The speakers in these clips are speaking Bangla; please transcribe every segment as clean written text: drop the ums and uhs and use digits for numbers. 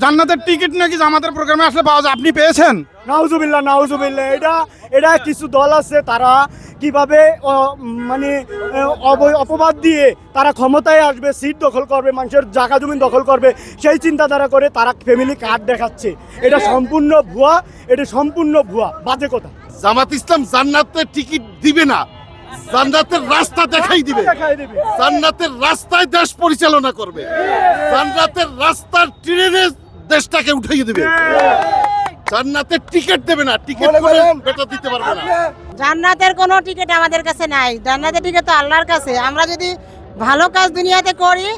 জান্নাতের টিকিট নাকি জামাতের প্রোগ্রামে আসলে পাওয়া যায়, আপনি পেয়েছেন? নাউজুবিল্লাহ নাউজুবিল্লাহ। এটা কিছু দল আছে, তারা কিভাবে মানে অপবাদ দিয়ে তারা ক্ষমতায় আসবে, সিট দখল করবে, মানুষের জায়গা জমি দখল করবে, সেই চিন্তাধারা করে তারা ফ্যামিলি কার্ড দেখাচ্ছে। এটা সম্পূর্ণ ভুয়া, এটা সম্পূর্ণ ভুয়া, বাজে কথা। জামাত ইসলাম জান্নাতের টিকিট দিবে না, জান্নাতের রাস্তা দেখাই দিবে। জান্নাতের রাস্তায় দেশ পরিচালনা করবে, জান্নাতের রাস্তার ট্রেনে দেশটাকে উঠিয়ে দিবে। জান্নাতের টিকিট দেবে না, টিকিট করে বেটা দিতে পারবে না। জান্নাতের কোনো টিকিট আমাদের কাছে নাই, জান্নাতের টিকিট তো আল্লাহর কাছে। আমরা যদি ভালো কাজ দুনিয়াতে করি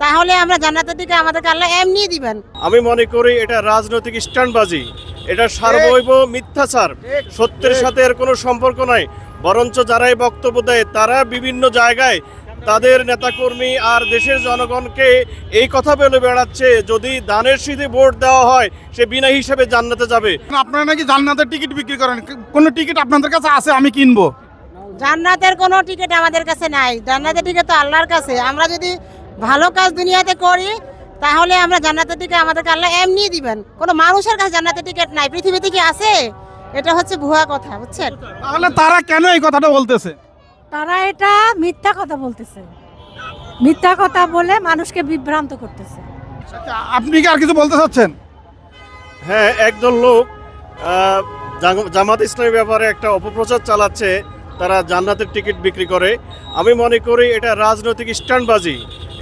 তাহলে আমরা জান্নাতের টিকিট আমাদেরকে আল্লাহ এমনি দিবেন। আমি মনে করি এটা রাজনৈতিক স্ট্যান্ডবাজি, এটা সার্বৈব মিথ্যাচার, সত্যের সাথে এর কোনো সম্পর্ক নাই। বরঞ্চ যারাই বক্তব্য দেয় তারা বিভিন্ন জায়গায় তাদের নেতাকর্মী আর দেশের জনগণকে এই কথা বলে বেড়াচ্ছে, যদি দানের শীতে ভোট দেওয়া হয় সে বিনা হিসেবে জান্নাতে যাবে। আপনারা নাকি জান্নাতের টিকিট বিক্রি করেন, কোনো টিকিট আপনাদের কাছে আছে আমি কিনবো? জান্নাতের কোনো টিকিট আমাদের কাছে নাই, জান্নাতের টিকিট তো আল্লাহর কাছে। আমরা যদি ভালো কাজ দুনিয়াতে করি তাহলে আমরা জান্নাতের টিকিট আমাদেরকে আল্লাহ এমনি দিবেন। কোনো মানুষের কাছে জান্নাতের টিকিট নাই, পৃথিবীতে কি আছে? এটা হচ্ছে ভুয়া কথা, বুঝছেন? তাহলে তারা কেন এই কথাটা বলতেছে? তারা এটা মিথ্যা কথা বলতেছে, মিথ্যা কথা বলে মানুষকে বিভ্রান্ত করতেছে। আপনি কি আর কিছু বলতে চাচ্ছেন? হ্যাঁ, একদল লোক জামাত ইসলামের ব্যাপারে একটা অপপ্রচার চালাচ্ছে, তারা জান্নাতের টিকিট বিক্রি করে। আমি মনে করি এটা রাজনৈতিক স্ট্যান্ডবাজি,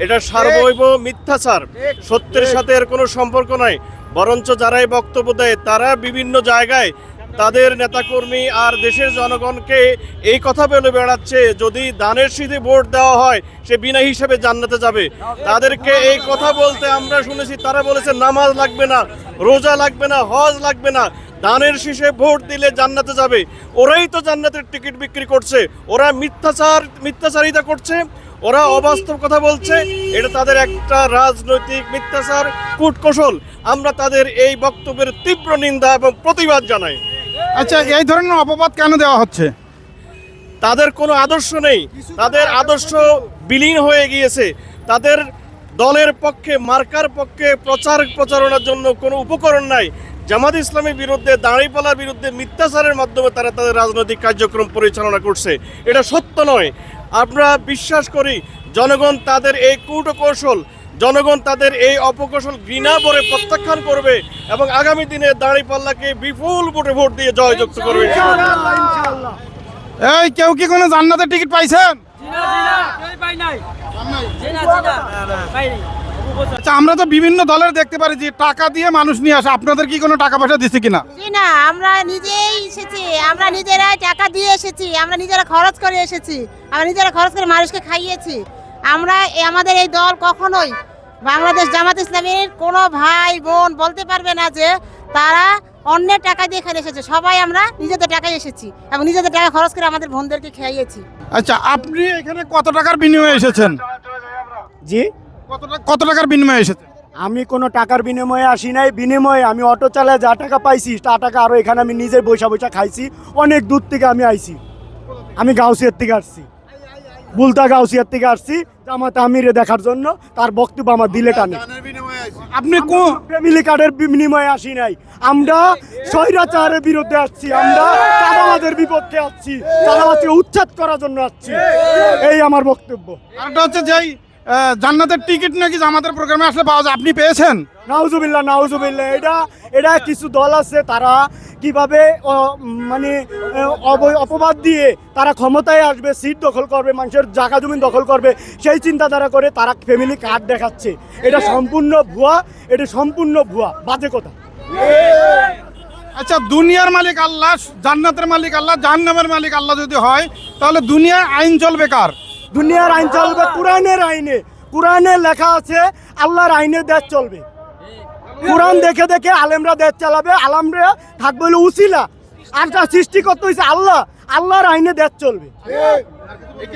এটা সার্বৈব মিথ্যাচার, সত্যের সাথে এর কোনো সম্পর্ক নাই। বরঞ্চ যারাই বক্তব্য দেয় তারা বিভিন্ন জায়গায় তাদের নেতাকর্মী আর দেশের জনগণকে এই কথা বলে বেড়াচ্ছে, যদি দানের শীতে ভোট দেওয়া হয় সে বিনা হিসেবে জান্নাতে যাবে। তাদেরকে এই কথা বলতে আমরা শুনেছি, তারা বলেছে নামাজ লাগবে না, রোজা লাগবে না, হজ লাগবে না, দানের শীষে ভোট দিলে জান্নাতে যাবে। ওরাই তো জান্নাতের টিকিট বিক্রি করছে, ওরা মিথ্যাচারিতা করছে, ওরা অবাস্তব কথা বলছে। এটা তাদের একটা রাজনৈতিক মিথ্যাচার কূটকৌশল। আমরা তাদের এই বক্তব্যের তীব্র নিন্দা এবং প্রতিবাদ জানাই। আচ্ছা, এই ধরনের অপবাদ কেন দেওয়া হচ্ছে? তাদের কোনো আদর্শ নেই, তাদের আদর্শ বিলীন হয়ে গিয়েছে, তাদের দলের পক্ষে মার্কার পক্ষে প্রচারণার জন্য কোনো উপকরণ নাই। জামাত ইসলামের বিরুদ্ধে, দাঁড়িপাল্লার বিরুদ্ধে মিথ্যাচারের মাধ্যমে তারা তাদের রাজনৈতিক কার্যক্রম পরিচালনা করছে। এটা সত্য নয়। আমরা বিশ্বাস করি জনগণ তাদের এই কূটকৌশল, জনগণ তাদের এই অপকৌশল ঘৃণা ভরে প্রত্যাখ্যান করবে এবং আগামী দিনে দাঁড়িপাল্লাকে বিপুল ভোটে ভোট দিয়ে জয়যুক্ত করবে। এই কেউ কি কোনো জান্নাতের টিকিট পাইছেন? আচ্ছা, আমরা তো বিভিন্ন দলের দেখতে পারি যে টাকা দিয়ে মানুষ নিয়ে আসে, আপনাদের কি কোনো টাকা পয়সা দিচ্ছে কিনা? জি না, আমরা নিজেই এসেছি, আমরা নিজেরাই টাকা দিয়ে এসেছি, আমরা নিজেরা খরচ করে এসেছি, আমরা নিজেরা খরচ করে মানুষকে খাইয়েছি। আমরা আমাদের এই দল কখনোই বাংলাদেশ জামাত ইসলামের কোনো ভাই বোন বলতে পারবে না যে তারা অন্যের টাকা দিয়ে এখানে এসেছে। সবাই আমরা নিজেদের টাকায় এসেছি এবং নিজেদের টাকা খরচ করে আমাদের বোনদেরকে খাইয়েছি। আচ্ছা, আপনি এখানে কত টাকার বিনিময়ে এসেছেন? জি, কত টাকার বিনিময়ে এসেছেন? আমি কোনো টাকার বিনিময়ে আসি নাই। বিনিময়ে আমি অটো চালায় যা টাকা পাইছি তা টাকা আরও এখানে আমি নিজে বৈশা খাইছি। অনেক দূর থেকে আমি আইছি, আমি গাউসিয়ার থেকে আসছি, বুলতা গাউসিয়ার থেকে আসছি জামাত আমিরে দেখার জন্য। তার বক্তব্য আমার দিলে টানে। আপনি ফ্যামিলি কার্ডের বিনিময়ে আসি নাই, আমরা স্বৈরাচারের বিরুদ্ধে আসছি, আমরা চাঁদাবাজের বিপক্ষে আসছি, চাঁদাবাজকে উচ্ছেদ করার জন্য আসছি। এই আমার বক্তব্য। আরেকটা হচ্ছে যেই জান্নাতের টিকিট নাকি জামাতের প্রোগ্রামে আসলে পাওয়া যায়, আপনি পেয়েছেন? নাউজুবিল্লাহ নাউজুবিল্লাহ। এটা কিছু দল আছে, তারা কিভাবে মানে অপবাদ দিয়ে তারা ক্ষমতায় আসবে, সিট দখল করবে, মানুষের জায়গা জমি দখল করবে, সেই চিন্তাধারা করে তারা ফ্যামিলি কার্ড দেখাচ্ছে। এটা সম্পূর্ণ ভুয়া, এটা সম্পূর্ণ ভুয়া, বাজে কথা। আচ্ছা, দুনিয়ার মালিক আল্লাহ, জান্নাতের মালিক আল্লাহ, জাহান্নামের মালিক আল্লাহ যদি হয় তাহলে দুনিয়ায় আইন চলবে কার? দুনিয়ার আইন চলবে কোরআনের আইনে। কোরআনে লেখা আছে আল্লাহর আইনে দেশ চলবে। কোরআন দেখে দেখে আলেমরা দেশ চালাবে, আলেমরা থাকবে হলো উসিলা। আর যা সৃষ্টি করতে হয়েছে আল্লাহ, আল্লাহর আইনে দেশ চলবে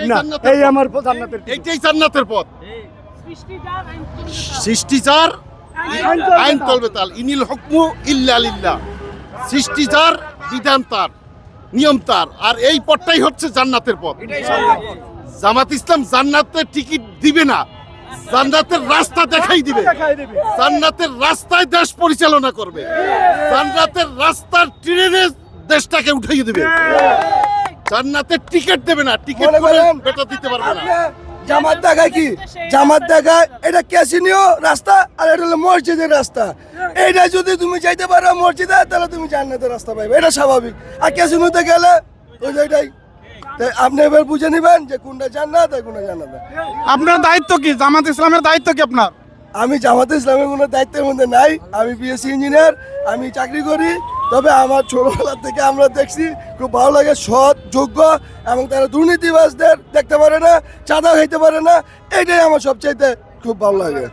না। এই আমার জান্নাতের, এইটাই জান্নাতের পথ। সৃষ্টিচার আইন চলবে তার, ইনিল হুকমু ইল্লা লিল্লাহ। সৃষ্টিচার বিধান তার, নিয়ম তার, আর এই পথটাই হচ্ছে জান্নাতের পথ। জামাত ইসলাম জান্নাতের টিকিট দিবে না, জান্নাতের রাস্তা দেখাই দিবে, জান্নাতের রাস্তায় দেশ পরিচালনা করবে, জান্নাতের রাস্তার ট্রেনে দেশটাকে উঠিয়ে দিবে। জান্নাতের টিকিট দেবে না, টিকিট করে বেটা দিতে পারবে না। জামাত দেখায় কি? জামাত দেখায় এটা ক্যাসিনিও রাস্তা আর এটা হলো মসজিদের রাস্তা। এইটা যদি তুমি যাইতে পারো মসজিদে তাহলে তুমি জান্নাতের রাস্তা পাইবে, এটা স্বাভাবিক। আর ক্যাসিনোতে গেলে ওই এটাই। তাই আপনি এবার বুঝে নেবেন যে কোনটা জান্নাত আর কোনটা জান্নাত না। আপনার দায়িত্ব কি? জামাত ইসলামের দায়িত্ব কি আপনার? আমি জামাতে ইসলামের কোনো দায়িত্বের মধ্যে নাই। আমি বিএসসি ইঞ্জিনিয়ার, আমি চাকরি করি। তবে আমার ছোটবেলা থেকে আমরা দেখছি খুব ভালো লাগে, সৎ যোগ্য এবং তারা দুর্নীতিবাজদের দেখতে পারে না, চাঁদা খাইতে পারে না, এটাই আমার সবচাইতে খুব ভালো লাগে।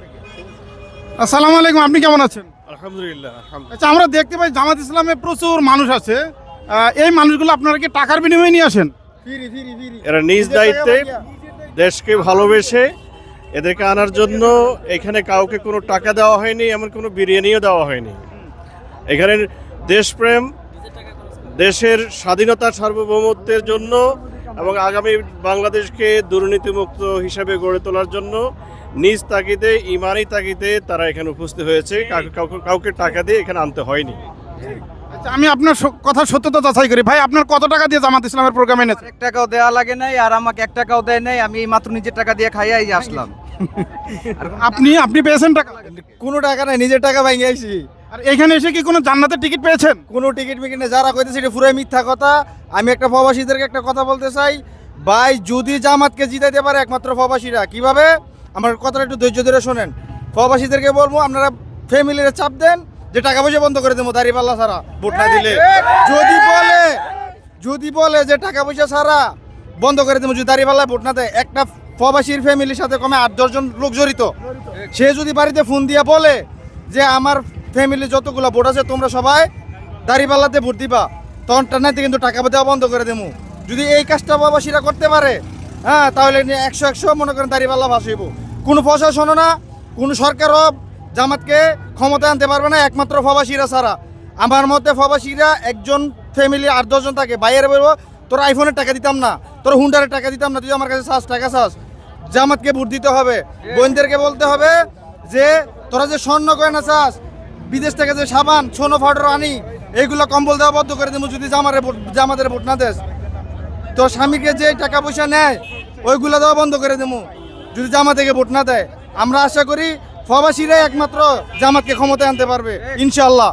আসসালামু আলাইকুম, আপনি কেমন আছেন? আলহামদুলিল্লাহ। আচ্ছা, আমরা দেখতে পাই জামাত ইসলামে প্রচুর মানুষ আছে। এই মানুষগুলো আপনারা কি টাকার বিনিময়ে নিয়ে আসেন? এরা নিজ দায়িত্বে দেশকে ভালোবেসে এদেরকে আনার জন্য এখানে কাউকে কোনো টাকা দেওয়া হয়নি, এমন কোনো বিরিয়ানিও দেওয়া হয়নি। এখানে দেশপ্রেম, দেশের স্বাধীনতা সার্বভৌমত্বের জন্য এবং আগামী বাংলাদেশকে দুর্নীতিমুক্ত হিসাবে গড়ে তোলার জন্য নিজ তাগিদে, ইমানি তাগিদে তারা এখানে উপস্থিত হয়েছে। কাউকে টাকা দিয়ে এখানে আনতে হয়নি। আচ্ছা, আমি আপনার কথা সত্যতা যাচাই করি। ভাই, আপনার কত টাকা দিয়ে জামাত ইসলামের প্রোগ্রামে এনেছেন? 1 টাকাও দেওয়া লাগে নাই, আর আমাকে 1 টাকাও দেয় নাই। আমি মাত্র নিজের টাকা দিয়ে খাইয়াই আসলাম। আপনি পেয়েছেন টাকা? কোনো টাকা নাই, নিজের টাকা ভাঙিয়ে আইছি। আর এখানে এসে কি কোনো জান্নাতের টিকিট পেয়েছেন? কোনো টিকিট মিকিট নেই, যারা কইতেছে এটা পুরাই মিথ্যা কথা। আমি একটা প্রবাসীদেরকে একটা কথা বলতে চাই, ভাই যদি জামাতকে জিতাইতে পারে একমাত্র প্রবাসীরা। কিভাবে? আমার কথাটা একটু ধৈর্য ধরে শোনেন। প্রবাসীদেরকে বলবো আপনারা ফ্যামিলির চাপ দেন যে টাকা পয়সা বন্ধ করে দেবো দাঁড়িপাল্লা ছাড়া ভোট না দিলে। যদি বলে যে টাকা পয়সা ছাড়া বন্ধ করে দেবো যদি দাঁড়িপাল্লায় ভোট না দেয়, একটা প্রবাসীর ফ্যামিলির সাথে কমে 8-10 জন লোক জড়িত। সে যদি বাড়িতে ফোন দিয়ে বলে যে আমার ফ্যামিলি যতগুলো ভোট আছে তোমরা সবাই দাঁড়িপাল্লাতে ভোট দিবা, তখন টানাইতে কিন্তু টাকা দেওয়া বন্ধ করে দেবো। যদি এই কাজটা প্রবাসীরা করতে পারে, হ্যাঁ, তাহলে 100 মনে করেন দাঁড়িপাল্লা ভাসিব। কোনো প্রশাসনও না, কোনো সরকারও জামাতকে ক্ষমতা আনতে পারবে না, একমাত্র প্রবাসীরা ছাড়া। আমার মতে প্রবাসীরা একজন ফ্যামিলি 8-10 জন থাকে, বাইরে বলবো তোর আইফোনের টাকা দিতাম না, তোর হুন্ডারের টাকা দিতাম না, তুই আমার কাছে টাকা চাস। জামাতকে ভোট দিতে হবে। বোনদেরকে বলতে হবে যে তোরা যে স্বর্ণ গয়না চাস, বিদেশ থেকে যে সাবান সোনো ফাউডার আনি, এইগুলো কম্বল দেওয়া বন্ধ করে দেবো যদি জামাতের ভোট না দেস। তোর স্বামীকে যে টাকা পয়সা নেয় ওইগুলো দেওয়া বন্ধ করে দেবো যদি জামাত থেকে ভোট না দেয়। আমরা আশা করি প্রবাসীরাই একমাত্র জামাতকে ক্ষমতায় আনতে পারবে ইনশাআল্লাহ।